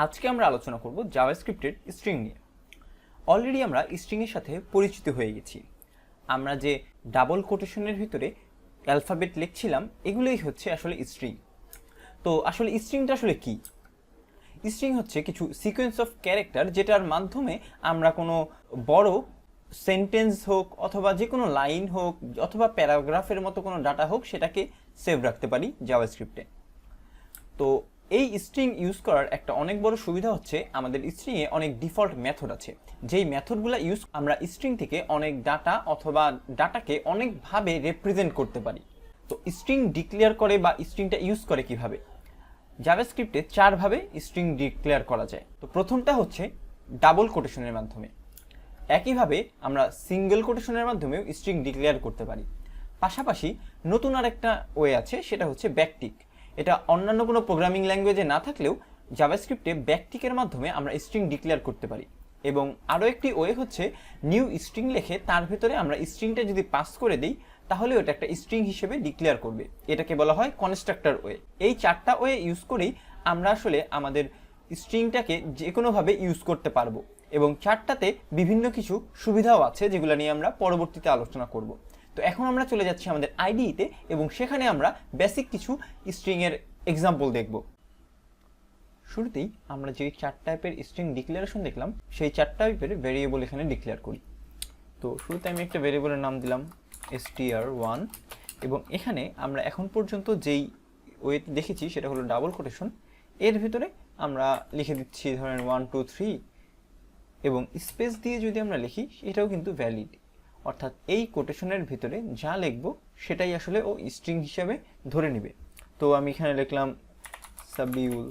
আজকে আমরা আলোচনা করব জাভাস্ক্রিপ্টের স্ট্রিং নিয়ে। অলরেডি আমরা স্ট্রিংয়ের সাথে পরিচিত হয়ে গেছি। আমরা যে ডাবল কোটেশনের ভিতরে অ্যালফাবেট লিখছিলাম এগুলোই হচ্ছে আসলে স্ট্রিং। তো আসলে স্ট্রিংটা আসলে কি? স্ট্রিং হচ্ছে কিছু সিকোয়েন্স অফ ক্যারেক্টার যেটার মাধ্যমে আমরা কোনো বড় সেন্টেন্স হোক অথবা যে কোনো লাইন হোক অথবা প্যারাগ্রাফের মতো কোনো ডাটা হোক সেটাকে সেভ রাখতে পারি জাভাস্ক্রিপ্টে। তো এই স্ট্রিং ইউজ করার একটা অনেক বড় সুবিধা হচ্ছে আমাদের স্ট্রিংয়ে অনেক ডিফল্ট মেথড আছে, যেই মেথডগুলো ইউজ আমরা স্ট্রিং থেকে অনেক ডাটা অথবা ডাটাকে অনেকভাবে রিপ্রেজেন্ট করতে পারি। তো স্ট্রিং ডিক্লেয়ার করে বা স্ট্রিংটা ইউজ করে কিভাবে? জাভাস্ক্রিপ্টে চারভাবে স্ট্রিং ডিক্লেয়ার করা যায়। তো প্রথমটা হচ্ছে ডাবল কোটেশনের মাধ্যমে। একইভাবে আমরা সিঙ্গেল কোটেশনের মাধ্যমেও স্ট্রিং ডিক্লেয়ার করতে পারি। পাশাপাশি নতুন আরেকটা ওয়ে আছে, সেটা হচ্ছে ব্যাকটিক। এটা অন্যান্য কোনো প্রোগ্রামিং ল্যাঙ্গুয়েজে না থাকলেও জাভাস্ক্রিপ্টে ব্যাকটিকের মাধ্যমে আমরা স্ট্রিং ডিক্লেয়ার করতে পারি। এবং আরও একটি ওয়ে হচ্ছে নিউ স্ট্রিং লিখে তার ভেতরে আমরা স্ট্রিংটা যদি পাস করে দিই তাহলে ওটা একটা স্ট্রিং হিসেবে ডিক্লেয়ার করবে। এটাকে বলা হয় কনস্ট্রাক্টর ওয়ে। এই চারটা ওয়ে ইউজ করেই আমরা আসলে আমাদের স্ট্রিংটাকে যে কোনোভাবে ইউজ করতে পারবো। এবং চারটাতে বিভিন্ন কিছু সুবিধাও আছে যেগুলো নিয়ে আমরা পরবর্তীতে আলোচনা করব। তো এখন আমরা চলে যাচ্ছি আমাদের আইডিইতে এবং সেখানে আমরা বেসিক কিছু স্ট্রিংয়ের এক্সাম্পল দেখব। শুরুতেই আমরা যে চার টাইপের স্ট্রিং ডিক্লারেশন দেখলাম সেই চার টাইপের ভেরিয়েবল এখানে ডিক্লেয়ার করি। তো শুরুতে আমি একটা ভেরিয়েবলের নাম দিলাম str1 এবং এখানে আমরা এখন পর্যন্ত যেই ওয়েতে দেখেছি সেটা হলো ডাবল কোটেশন। এর ভিতরে আমরা লিখে দিচ্ছি ধরেন 1 2 3 এবং স্পেস দিয়ে যদি আমরা লিখি এটাও কিন্তু ভ্যালিড, অর্থাৎ এই কোটেশনের ভিতরে যা লিখব সেটাই আসলে ও স্ট্রিং হিসাবে ধরে নেবে। তো আমি এখানে লিখলাম সাবিউল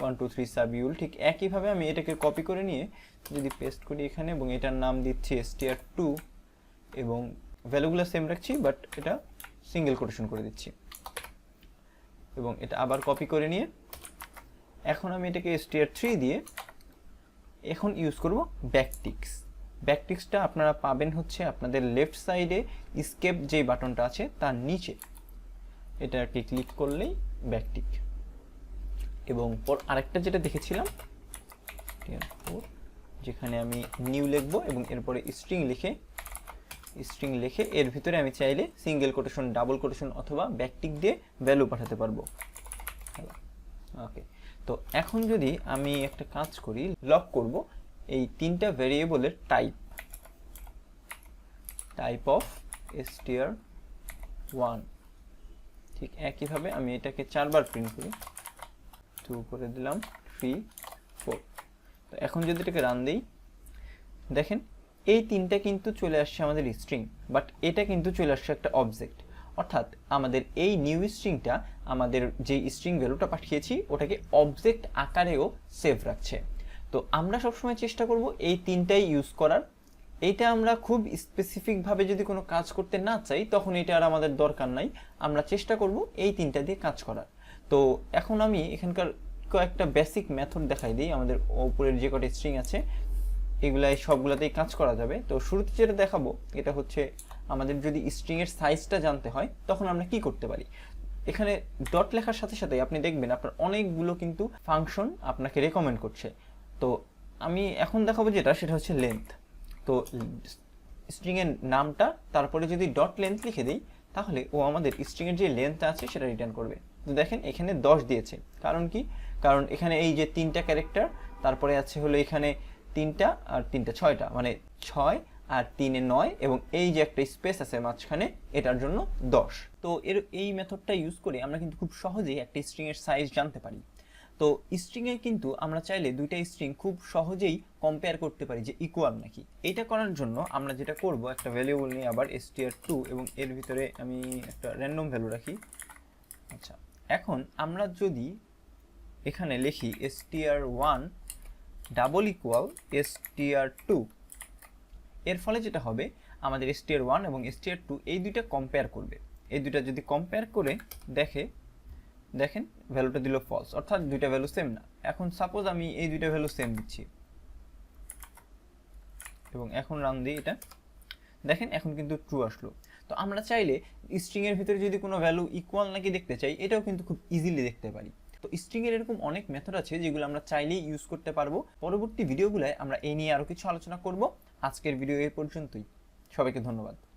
1 2 3 সাবিউল। ঠিক একইভাবে আমি এটাকে কপি করে নিয়ে যদি পেস্ট করি এখানে এবং এটার নাম দিচ্ছি str2 এবং ভ্যালুগুলো সেম রাখছি বাট এটা সিঙ্গেল কোটেশন করে দিচ্ছি এবং এটা আবার কপি করে নিয়ে এখন আমি এটাকে str3 দিয়ে এখন ইউজ করব ব্যাকটিক্স। ব্যাকটিক্সটা আপনারা পাবেন হচ্ছে আপনাদের লেফট সাইডে স্কেপ যে বাটনটা আছে তার নিচে, এটাকে ক্লিক করলেই ব্যাকটিক। এবং আরেকটা যেটা দেখেছিলাম যেখানে আমি নিউ লিখব এবং এরপরে স্ট্রিং লিখে এর ভিতরে আমি চাইলে সিঙ্গেল কোটেশন ডাবল কোটেশন অথবা ব্যাকটিক দিয়ে ভ্যালু পাঠাতে পারবো। ওকে, তো এখন যদি আমি একটা কাজ করি, লক করব এই তিনটা ভেরিয়েবলের টাইপ অফ str1। ঠিক একইভাবে আমি এটাকে চারবার প্রিন্ট করি, 2 করে দিলাম 3 4। তো এখন যদি এটাকে রান দেই দেখেন এই তিনটা কিন্তু চলে আসছে আমাদের স্ট্রিং, বাট এটা কিন্তু চলে আসছে একটা অবজেক্ট। অর্থাৎ আমাদের এই নিউ স্ট্রিংটা আমাদের যে স্ট্রিং ভ্যালুটা পাঠিয়েছি ওটাকে অবজেক্ট আকারেও সেভ রাখছে। তো আমরা সবসময় চেষ্টা করব এই তিনটাই ইউজ করার। এইটা আমরা খুব স্পেসিফিকভাবে যদি কোনো কাজ করতে না চাই তখন এটা আর আমাদের দরকার নাই, আমরা চেষ্টা করব এই তিনটা দিয়ে কাজ করার। তো এখন আমি এখানকার কয়েকটা বেসিক মেথড দেখাই দিই। আমাদের উপরের যে কটা স্ট্রিং আছে এগুলাই সবগুলাতেই কাজ করা যাবে। তো শুরুতে যেটা দেখাবো এটা হচ্ছে আমাদের যদি স্ট্রিংয়ের সাইজটা জানতে হয় তখন আমরা কি করতে পারি। এখানে ডট লেখার সাথে সাথে আপনি দেখবেন আপনার অনেকগুলো কিন্তু ফাংশন আপনাকে রেকমেন্ড করছে। তো আমি এখন দেখাবো সেটা হচ্ছে লেন্থ। তো স্ট্রিংয়ের নামটা তারপরে যদি ডট লেন্থ লিখে দিই তাহলে ও আমাদের স্ট্রিংয়ের যে লেন্থটা আছে সেটা রিটার্ন করবে। তো দেখেন এখানে 10 দিয়েছে, কারণ কি? কারণ এখানে এই যে তিনটা ক্যারেক্টার, তারপরে আছে হলো এখানে তিনটা আর তিনটা 6টা, মানে 6 আর 3 9 এবং এই যে একটা স্পেস আছে মাঝখানে এটার জন্য 10। তো এই মেথডটা ইউজ করে আমরা কিন্তু খুব সহজেই একটা স্ট্রিংয়ের সাইজ জানতে পারি। তো স্ট্রিংয়ে কিন্তু আমরা চাইলে দুইটা স্ট্রিং খুব সহজেই কম্পেয়ার করতে পারি যে ইকুয়াল নাকি। এটা করার জন্য আমরা যেটা করব, একটা ভ্যারিয়েবল নিয়ে আবার str2 এবং এর ভিতরে আমি একটা র্যান্ডম ভ্যালু রাখি। আচ্ছা, এখন আমরা যদি এখানে লিখি str1 ডাবল ইকুয়াল str2, এর ফলে যেটা হবে আমাদের str1 এবং str2 এই দুইটা কম্পেয়ার করবে। এই দুইটা যদি কম্পেয়ার করে দেখেন ভ্যালুটা দিল ফলস, অর্থাৎ দুইটা ভ্যালু সেম না। এখন সাপোজ আমি এই দুইটা ভ্যালু সেম দিচ্ছি এবং এখন রান দিই এটা, দেখেন এখন কিন্তু ট্রু আসলো। তো আমরা চাইলে স্ট্রিং এর ভিতরে যদি কোনো ভ্যালু ইকুয়াল নাকি দেখতে চাই এটাও কিন্তু খুব ইজিলি দেখতে পারি। তো স্ট্রিংয়ের এরকম অনেক মেথড আছে যেগুলো আমরা চাইলেই ইউজ করতে পারবো। পরবর্তী ভিডিওগুলোয় আমরা এই নিয়ে আরও কিছু আলোচনা করব। আজকের ভিডিও এই পর্যন্তই। সবাইকে ধন্যবাদ।